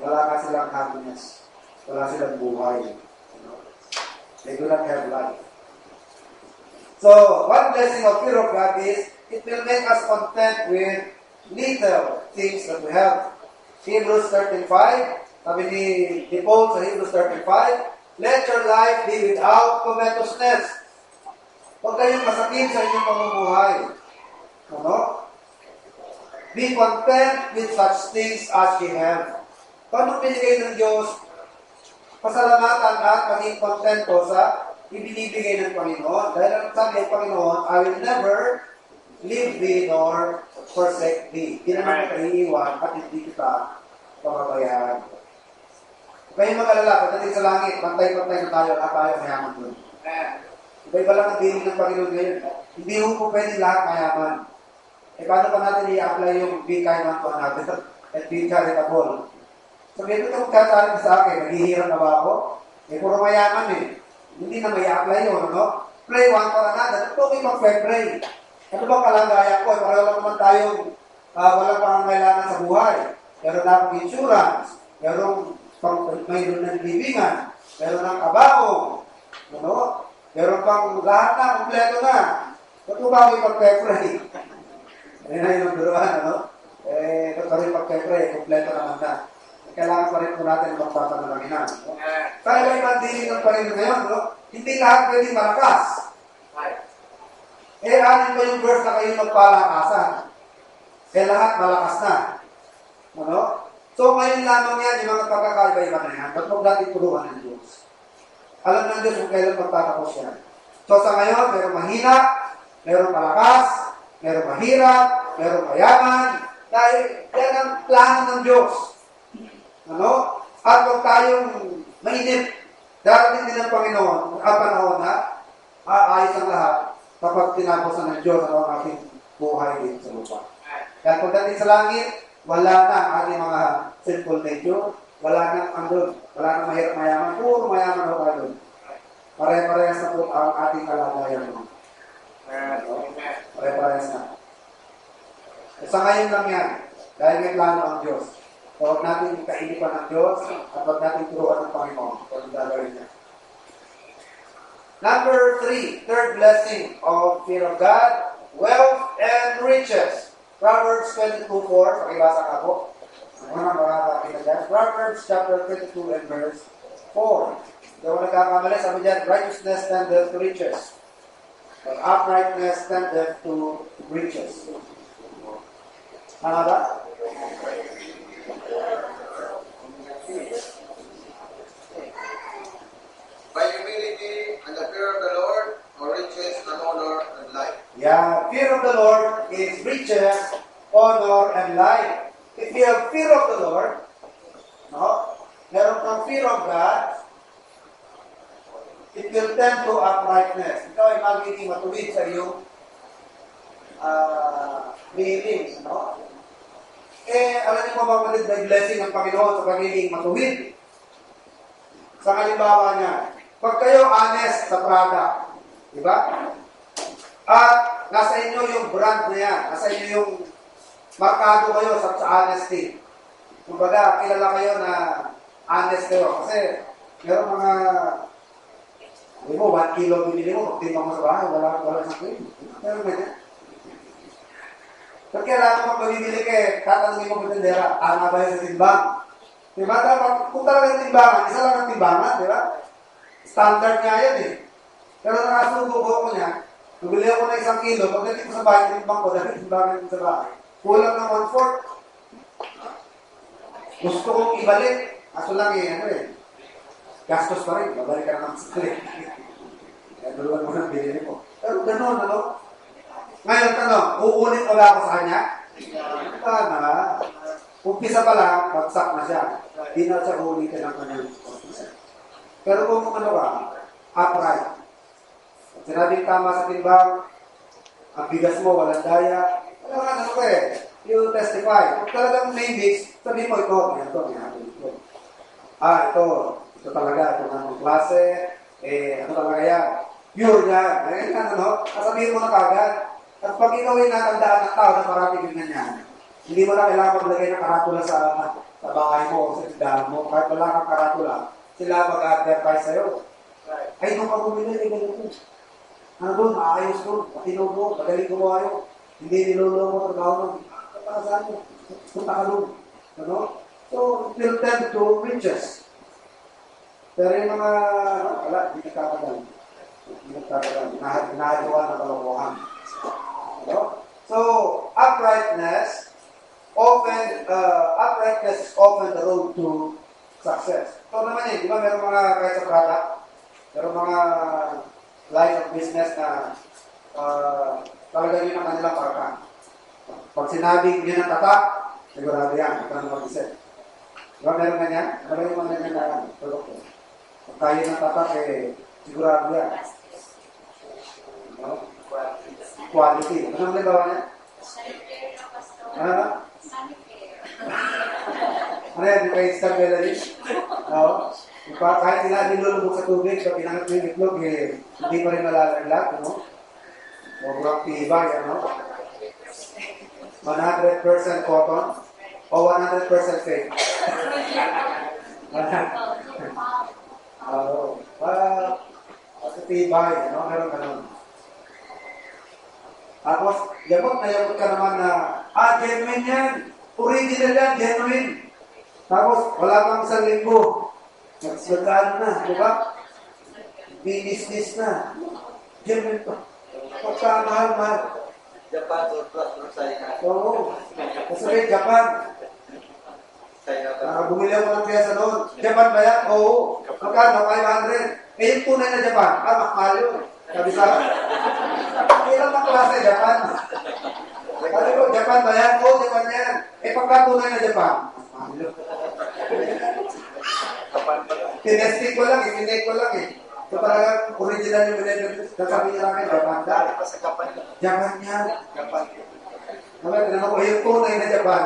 wala ka silang happiness. Wala silang buhay. Ano? They do not have life. So, one blessing of fear of God is, it will make us content with little things that we have. Hebrews 13:5, sabi ni Paul sa Hebrews 13:5, let your life be without covetousness. Huwag kayong masakit sa inyong pamumuhay. Ano? Be content with such things as ye have. Paano binigay ng Diyos? Pasalamatan at maging kontento sa ibinibigay ng Panginoon. Dahil ang sabi ng Panginoon, I will never leave thee nor forsake thee. Hindi naman kita iiwan at hindi kita pababayaan. Kayo mag-alala, pagdating sa langit, pantay-pantay na tayo at tayo mayaman doon. Iba-iba lang ang dinig ng Panginoon ngayon. Hindi po pwede lahat mayaman. Paano pa natin i-apply yung be kind unto another at be charitable? Sabihin ko, magkasalit sa akin, naghihirap na ba ako? Puro mayaman eh. Hindi na may apply yun, no? Pray one for another. Ito may mag-pray. Ano bang kalagayan ko? Para lang naman tayong walang pangangailangan sa buhay. Meron na akong insurance. Mayroon ng libingan. Meron ng kabaong. Ano? Meron pang lahat na, kompleto na. Ba't mo ba may mag-pray? Ayun na yung duruan, ano? Ba't pa rin mag-pray? Kompleto naman na. Kailangan pa rin po natin magpapanalaginan. Kaya ba ibang dinig ng Panginoon ngayon, no? Hindi lahat pwede malakas. Anin ba yung verse na kayo magpalakasan? Lahat malakas na. Ano? So, ngayon lamang yan, yung mga pagkakaiba-iba na yan, ba't huwag natin turuan ng Diyos? Alam ng Diyos kung kailan magtatapos yan. So, sa ngayon, meron mahina, meron malakas, meron mahirap, meron mayaman, dahil yan ang plano ng Diyos. Ano? At huwag tayong mainip. Darating din ng Panginoon ang panahon na aayos ang lahat kapag tinapos ng Diyos ang ating buhay din sa lupa. Kaya pagdating sa langit, wala na ang ating mga sinful nature, wala na andun, wala na mahirap mayaman, puro mayaman ako andun. Pare-parehas na po ang ating kalagayan mo. Pare-parehas na. Sa ngayon lang yan, dahil may plano ang Diyos. Huwag natin kainipan ng Diyos at huwag natin turuan ng Panginoon kung gagawin niya. Number 3, third blessing of fear of God, wealth and riches. Proverbs 22:4, pakibasa ka po. Ano na makakakita dyan? Proverbs chapter 22 and verse 4. Hindi ako nagkakamali, sabi dyan, righteousness tendeth to riches. But uprightness tendeth to riches. Ano ba? By humility and the fear of the Lord, or riches and honor and life. Yeah, fear of the Lord is riches, honor, and life. If you have fear of the Lord, no, meron kang fear of God, it will tend to uprightness. Ikaw ay magiging matuwid sa iyong living, no? Alam niyo mga kapatid, may blessing ng Panginoon sa pagiging matuwid. Sa halimbawa niya, pag kayo honest sa product, di ba? At nasa inyo yung brand na yan, nasa inyo yung markado kayo sa honesty. Kumbaga, kilala kayo na honest kayo. Kasi, meron mga, hindi mo, 1 kilo binili mo, magtimbang mo sa bahay, wala sa kilo. Meron ba yan? Pag kailangan pag mamimili kayo, tatanungin mo kung tindera, tama ba yun sa timbang? Diba? Kung talagang timbangan, isa lang ang timbangan, di ba? Standard nga yan eh. Pero nakasugo ko niya, nabili ako ng 1 kilo, pagdating ko sa bahay, timbang ko, dahil timbangan ko sa bahay. Kulang ng 1/4. Gusto kong ibalik. Aso lang eh, gastos pa rin, babalik ka naman sa balik. Kaya duluan mo ng binili ko. Pero gano'n, ano? Ngayon, uulit ulit ako sa kanya? Na. Umpisa pa lang, bagsak na siya. Di na siya ulitin ang kanyang umpisa. Pero kung upright. Sinabing tama sa timbang, ang bigas mo, walang daya. You testify. Kung talagang may mix, sabihin mo ito. Ito talaga, ito ng klase. Ano talaga yan? Pure yan. Sasabihin mo na kagad. At pag ikaw ay natandaan ng tao na marami din ganyan, hindi mo na kailangan maglagay ng karatula sa bahay mo o sa tindahan mo. Kahit wala kang karatula, sila mag-advertise sa'yo. Ay, nung pag-bumili, ay ganito. Ano doon? Maayos doon. Patinaw mo. Magaling gumawa yun. Hindi nilolo mo trabaho ng kapasaan mo. Punta ka doon. Ano? So, it will tend to riches. Pero yung mga, wala, hindi kakagal. Ginagawa ng kalokohan. No? So, uprightness is often the road to success. So naman di ba meron mga kahit sa product, meron mga line of business na talaga yun ang kanilang parapan. Pag sinabing yun ang tatak, sigurado yan, ito ang mag-isip. Di ba meron ganyan? Ano yung mga ganyan na produkto? Pag tayo ng tatak, sigurado yan. No? Quality. Ano ang nagawa niya? Ano yan? Yung kay Star Melody? No? Kahit sila nilulubog sa tubig, so pinangat yung itlog, hindi pa rin malalaglag, no? Sobrang tibay, ano? 100% cotton o 100% fake? Kasi tibay, no? Meron ganun. Tapos, yabot ka naman na, genuine yan. Original yan, genuine. Tapos, wala pang 1 linggo. Nagsagaan na, di ba? Business na. Genuine pa. Pagkamahal-mahal. Japan surplus from China. Oo. Kasi Japan. Bumili ako ng piyesa doon. Japan ba yan? Oo. Magkano? 500. Yung tunay na Japan. Mahal yun. Sabi sa akin. Ilang na klase Japan? Sabi ko, Japan ba yan? Oo, Japan yan. Pagkatunay na Japan. Mahal yun. Tinesting ko lang, itinake ko lang So talagang original yung binigay. Nasabi niya namin, Japan dahil. Japan yan. Japan. Tinanong ko, yung tunay na Japan.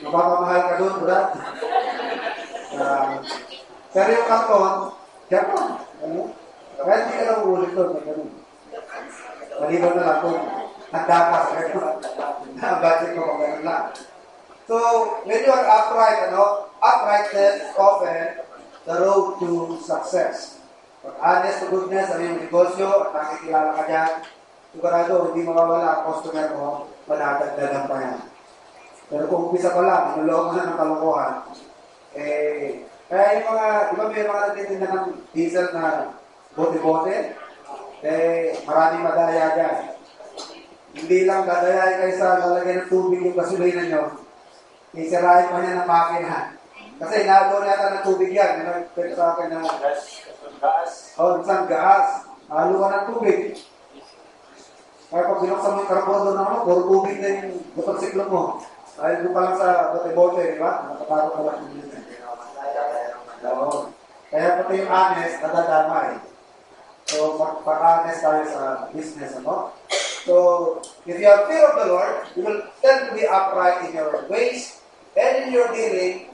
Mapapamahal ka doon, Brad. Pero yung karton, Japan. Kaya hindi ka lang ulit doon. Maliban na lang kung nagdapas. Ang budget ko kung gano'n lang. So, when you are upright, uprightness is often the road to success. Pag honest to goodness, ano yung negosyo, at nakikilala ka dyan, sigurado, hindi mawawala ang customer mo, madadagdagan pa yan. Pero kung umpisa pa lang, inulong mo na ng kalokohan, kaya yung mga, di ba may mga nagtitinda ng diesel na bote-bote, maraming madaya dyan. Hindi lang dadayain kayo sa lalagyan ng tubig yung gasolina nyo, isirahin pa niya ng makina. Kasi nalo na yata ng tubig yan. Pero sa akin na gas. Isang gas. Haluan ng tubig. Kaya pag binuksan mo yung karbono na puro tubig na yung motorsiklo mo. Dahil doon pa lang sa bote-bote, di ba? Nakatakot ka lang yung Kaya pati yung honest, nadadamay. So, pag-honest tayo sa business, So, if you have fear of the Lord, you will tend to be upright in your ways and in your dealing.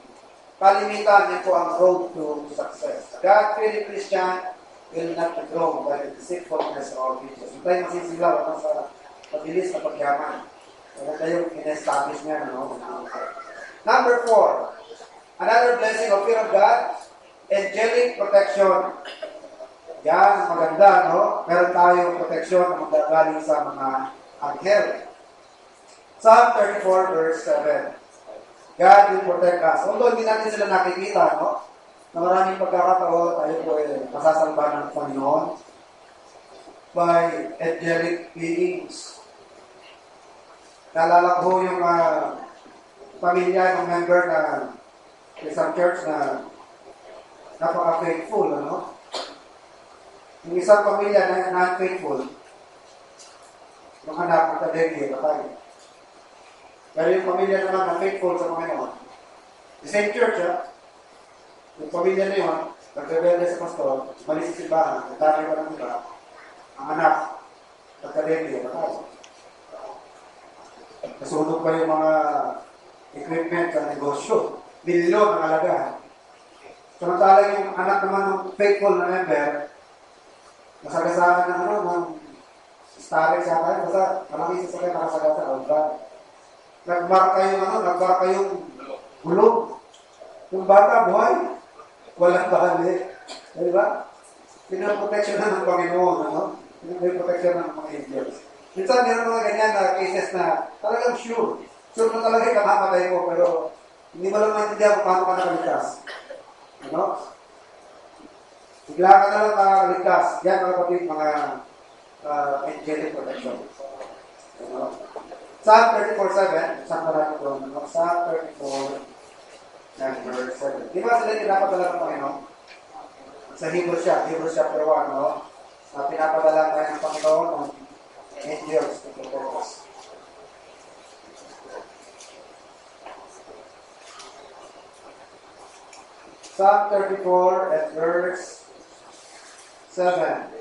Kalimitan niyo po ang road to success. God-fearing Christian will not be drawn by the deceitfulness of our riches. Hindi tayo masisilaw sa pabilis na pagyaman. Maganda yung in-establish niya. Number 4, another blessing of fear of God, angelic protection. Yan, maganda, Meron tayong protection na magagaling sa mga anghel. Psalm 34 verse 7. God will protect us. Although hindi natin sila nakikita, na maraming pagkakataon tayo po masasalba ng Panginoon by angelic beings. Naalala ko yung pamilya ng member na isang church na napaka-faithful, Yung isang pamilya na non-faithful, yung anak ng kadegi, patay. Pero yung pamilya naman na faithful sa Panginoon, the same church, yung pamilya na yun, nagrebelde sa pastor, malis sa simbahan, nagtari pa ng iba, ang anak, nagkadegi, patay. Nasunog pa yung mga equipment sa negosyo, milyon ang halaga. Samantala yung anak naman ng faithful na member, nasagasaan ng starring siya tayo, basta malaki sa sakay nakasagasa, nagbarka yung gulong. Yung bata, buhay. Walang bahali. Di ba? Pinaprotection na ng Panginoon, Pinaprotection na ng mga angels. Minsan, meron mga ganyan na cases na talagang sure. Sure na talaga kamamatay mo, pero hindi mo lang maintindihan kung paano ka nakaligtas. Bigla ka na lang makaligtas. Yan mga kapatid, mga angelic protection. Psalm 34:7, Psalm 34, Psalm 34, and verse 7. Di ba sila pinapadala ng Panginoon? Sa Hebrews chapter 1, no? Na pinapadala tayo ng Panginoon ng angels to protect us. Psalm 34 and verse 7.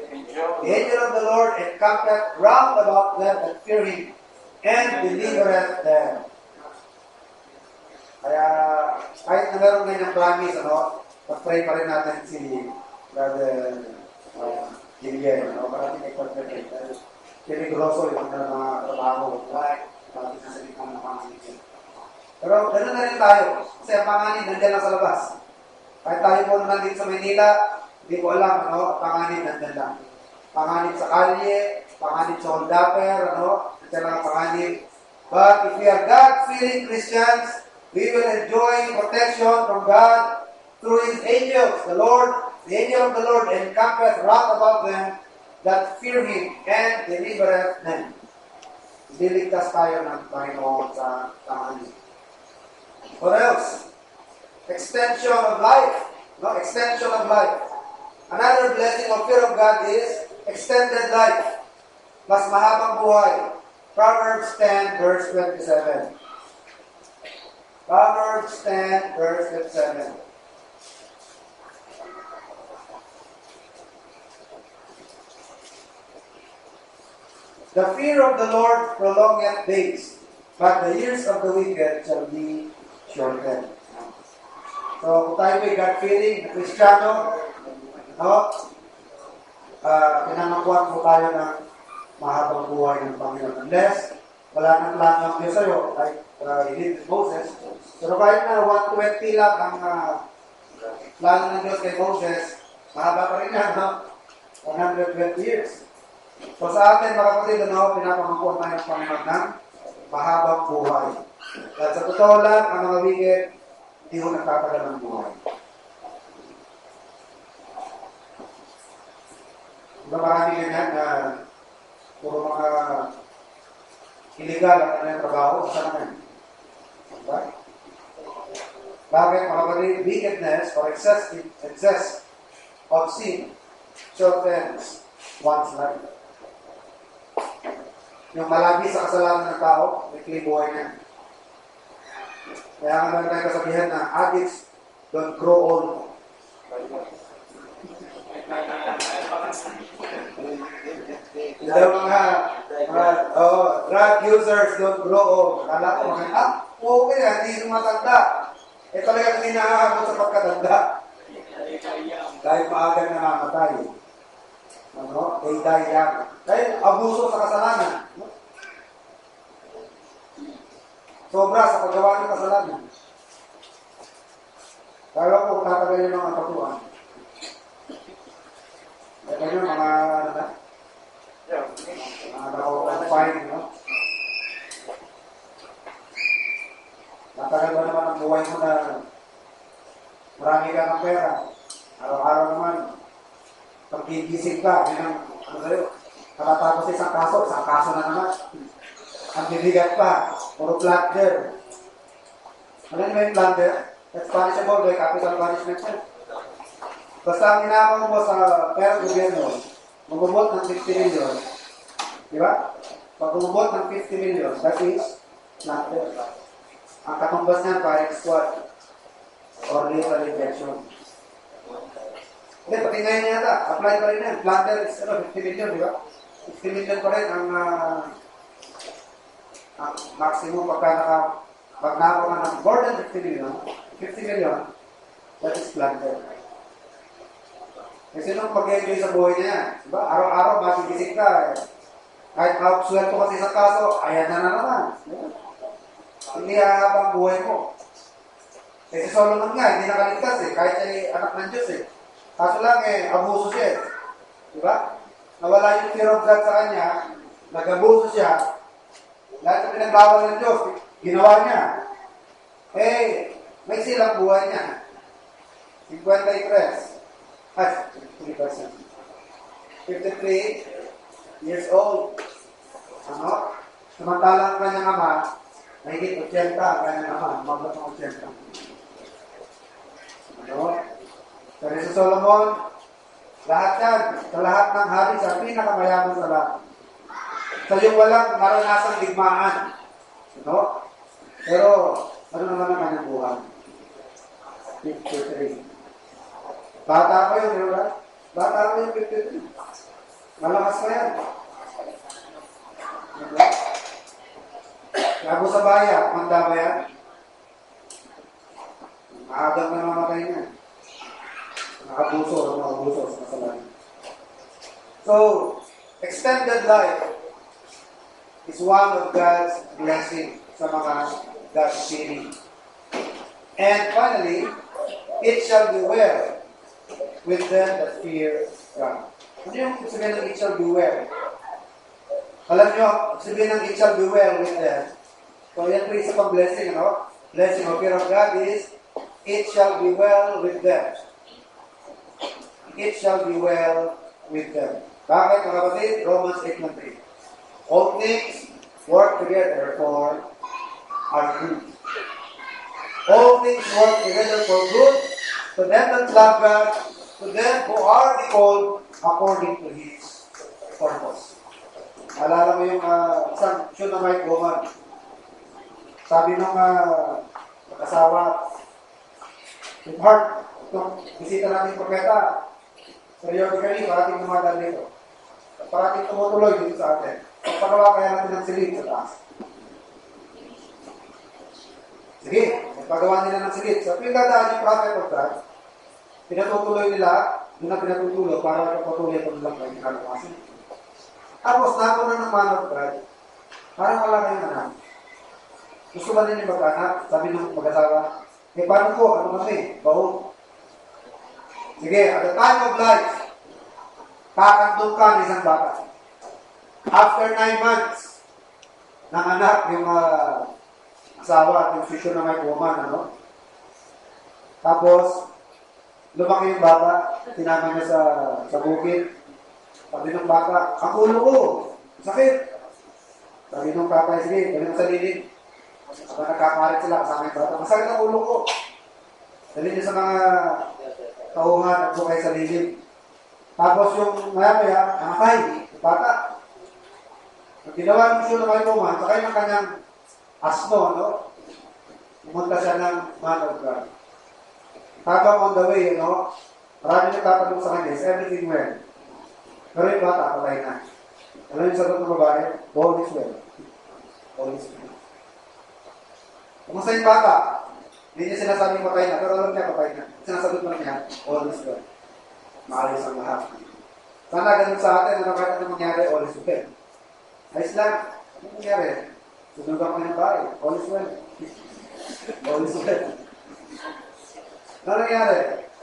The angel of the Lord encampeth round about them that fear him, and delivereth them. Kaya, kahit na meron ngayong promise, pag-pray pa rin natin si Brother Gillian, para tinipag-pray. Pinigroso yung mga trabaho, like, para tinasalitan ng panganin. Pero ganoon na rin tayo, kasi ang panganin nandiyan lang sa labas. Kahit tayo po naman dito sa Manila, hindi ko alam, panganin nandiyan lang. Panganin sa kalye, panganin sa holdapper, nandiyan lang ang panganin. But if we are God-fearing Christians, we will enjoy protection from God through His angels. The angel of the Lord encampeth round about them that fear Him and delivereth them. Diligtas tayo ng Panginoon sa panganin. What else? Extension of life. Extension of life. Another blessing of fear of God is extended life. Mas mahabang buhay. Proverbs 10 verse 27. Proverbs 10 verse 27. The fear of the Lord prolongeth days, but the years of the wicked shall be shortened. So, kung tayo ay God-fearing na Kristiyano, pinangakuan po tayo ng mahabang buhay ng Panginoon. Unless, wala nang plano ng Diyos sa'yo, like he did with Moses. Pero kahit na 120 lang ang plano ng Diyos kay Moses, mahaba pa rin yan, 120 years. So sa atin, mga kapatid, pinapangangkuan tayo ng Panginoon ng mahabang buhay. At sa totoo lang, ang mga wicked, hindi ko nagtatagal ng buhay. Diba marami ganyan na puro mga illegal ang kanilang trabaho? Saan naman? Diba? Bakit, mga kapatid, wickedness or excess of sin shortens one's life. Yung malagi sa kasalanan ng tao, may buhay na. Kaya nga meron tayong kasabihan na addicts don't grow old. Drug users don't grow old. Kala ko okay na, hindi sumatanda. Talagang hindi nakakabot sa pagkatanda. Dahil maaga na namamatay. They die young. Dahil abuso sa kasalanan. Sobra sa paggawa ng kasalanan. Kaya ko tatagal yung mga katuan. Kaya nyo, mga fine, Tatagal ba naman ang buhay mo na marami ka ng pera? Araw-araw naman, pag gigising ka, yun ang, sa'yo, kakatapos isang kaso na naman. Ang bibigat pa, puro plunder. Ano yung plunder? That's punishable by capital punishment. Basta ang ginagawa mo sa pera gobyerno, magubot ng 50 million. Di ba? Pag umubot ng 50 million, that is plunder. Ang katumbas niyan, firing squad or lethal injection. Hindi, pati ngayon yata, apply pa rin yan. Plunder is 50 million, di ba? 50 million pa rin ang maximum pag nakawa ka ng more than 50 million, that is plunder. Kasi nung mag-enjoy sa buhay niya, diba? Araw-araw, magigising ka. Kahit sweldo kasi sa kaso, ayan na naman. Diba? Hindi hahabang buhay mo. Kasi Solomon nga, hindi nakaligtas kahit ay anak ng Diyos Kaso lang abuso siya Diba? Nawala yung fear of God sa kanya, nag-abuso siya, lahat na pinagbawal ng Diyos, ginawa niya. May silang buhay niya. 53. Ay, 3%. 53 years old. Ano? Samantalang ang kanyang ama, mahigit 80 ang kanyang ama, umabot ng 80. Ano? Pero si Solomon, lahat yan, sa lahat ng hari, sa pinakamayaman sa lahat. Sa yung walang maranasang digmaan. Ano? Pero, ano naman ang kanyang buhay? 53. Bata pa yun, di ba? Bata pa yung 53. Malakas pa yan. Diba? Gago sa baya, manda ba yan? Maagang na mamatay niya. Nakabuso sa kasalanan. So, extended life is one of God's blessing sa mga God's feeling. And finally, it shall be well with them that fear God. Ano yung sabihin ng it shall be well? Alam nyo, sabihin ng it shall be well with them. So, yan po isa pang blessing, ano? Blessing of fear of God is, it shall be well with them. It shall be well with them. Bakit, mga kapatid? Romans 8:3. All things work together for our good. All things work together for good to them that love God, to them who are called according to His purpose. Alala mo yung isang Shunammite woman. Sabi ng mag-asawa, Heart, itong bisita natin propeta, periodically, parating dumadaan dito. Parating tumutuloy dito sa atin. Pagpagawa kaya natin ng silid sa taas. Sige, paggawa nila ng silid. So, pinagdadaan yung prophet of God, pinatutuloy nila, doon na pinatutuloy para patuloy ito nilang kayo kalakasin. Tapos, nato na ng man of God, parang wala kayong anak. Gusto ba nila mag-anak? Sabi ng mag-asawa, paano po? Ano kami? Baon. Sige, at the time of life, kakandong ka ng isang bata. After 9 months, ng anak, yung asawa at yung sisyo na may woman, ano? Tapos, lumaki yung bata, tinama niya sa bukid. Sabi ng bata, ang ulo ko, sakit. Sabi ng tatay, sige, dali mo sa lilig. Habang nagkakarit sila, kasama yung bata, masakit ang ulo ko. Dali niya sa mga tauhan at sukay sa lilig. Tapos yung maya-maya, namatay, yung bata. Ang ginawa ng siya na may woman, sakay ng kanyang asno, no? Pumunta siya ng man of God. Habang on the way, no? Marami nagtatanong sa kanya, is everything well? Pero yung bata, patay na. Alam yung sagot ng babae? All is well. All is well. Kumusta yung bata? Hindi niya sinasabing patay na, pero alam niya patay na. Sinasagot mo niya, all is well. Maalis ang lahat. Sana ganun sa atin, ano kahit ano mangyari, all is well. Ayos lang. Ano nangyari? Sunugan ko ng bahay. All is well. All is well. Ano nangyari?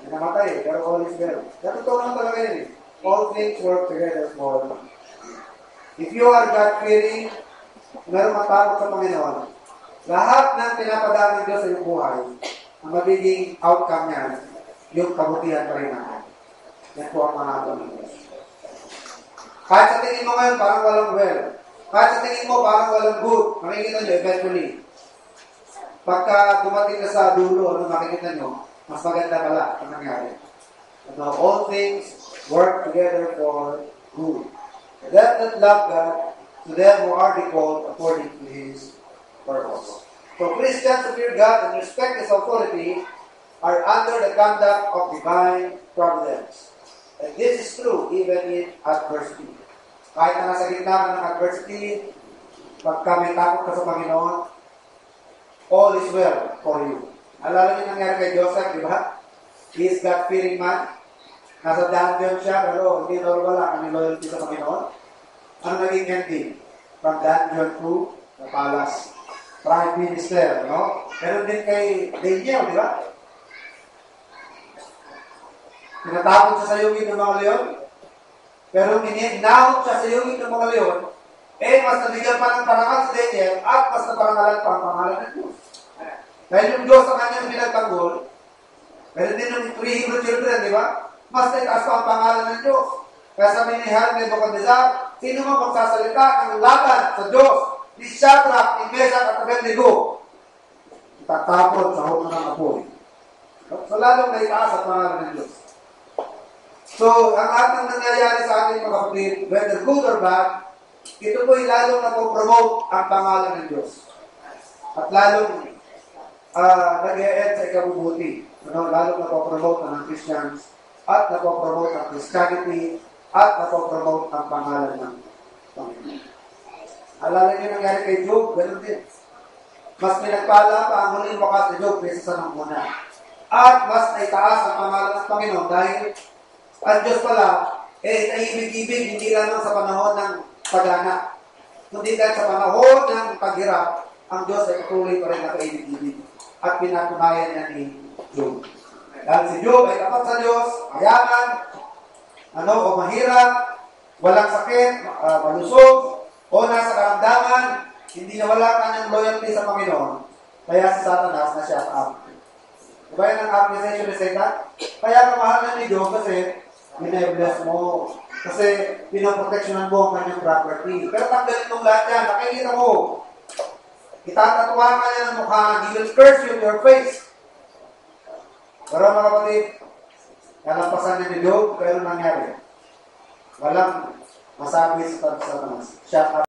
Namatay, pero all is well. Kaya totoo naman talaga yun eh. All things work together for you. If you are God-fearing, meron matakot sa Panginoon, lahat ng pinapadaan ng Diyos sa iyong buhay, ang magiging outcome niyan, yung kabutihan pa rin natin. Yan po ang manatong ng Diyos. Kahit sa tingin mo ngayon, parang walang well. Kahit sa tingin mo, parang walang good. Makikita nyo, eventually. Pagka dumating ka sa dulo, ano makikita nyo, mas maganda pala ang nangyari. All things work together for good. Them that love God, to them who are called according to His purpose. So Christians who fear God and respect His authority are under the conduct of divine providence. And this is true even in adversity. Kahit na nasa gitna ka ng adversity, pagka may takot ka sa Panginoon, all is well for you. Alala niyo nangyari kay Joseph, di ba? He is God-fearing man. Nasa dungeon siya, pero hindi normal lang ang loyalty sa Panginoon. Ano naging ending? From dungeon to the palace. Prime minister, no? Meron din kay Daniel, di ba? Tinatakot siya sa yungin ng mga leon. Pero inahot siya sa yungin ng mga leon, mas nabigyan pa ng parangal sa Daniel at mas naparangalan pa ang pangalan ng Diyos. Dahil yung Diyos sa kanyang pinagtanggol, meron din yung 3 Hebrew children, di ba? mas itaas pa ang pangalan ng Diyos. Kaya sabi ni Hermes Nebuchadnezzar, sino man magsasalita ng laban sa Diyos, ni Shadrach, ni Meshach at Abednego, tatapon sa hukman ng apoy. So, lalong naitaas ang pangalan ng Diyos. So, ang ating nangyayari sa ating mga kapatid, whether good or bad, ito po'y lalong napopromote ang pangalan ng Diyos. At lalong nag-e-end sa ikabubuti. Lalong napopromote ang Christians, at napopromote ang Christianity, at napopromote ang pangalan ng Panginoon. Alala niyo nangyari kay Job, ganun din. Mas pinagpala pa ang huling wakas ni Job kaysa sa nang una. At mas naitaas ang pangalan ng Panginoon dahil ang Diyos pala, kaibig-ibig hindi lamang sa panahon ng pagana. Kundi kahit sa panahon ng paghirap, ang Diyos ay patuloy pa rin na kaibig-ibig. At pinatunayan niya ni Job. Dahil si Job ay tapat sa Diyos, mayaman, o mahirap, walang sakit, malusog, o nasa karamdaman, hindi na wala kanyang loyalty sa Panginoon. Kaya si Satanas na siya ang diba yan ang accusation ni Satan? Kaya kamahalan ni Job kasi bine-bless mo. Kasi pinaproteksyonan mo ang kanyang property. Pero tanggalin mong lahat yan. Nakikita mo. Itatatuwa ka niya ng mukha. He will curse you to your face. Pero mga kapatid, nalampasan niya ni Job, pero nangyari. Walang masabi sa Satanas. Shut up.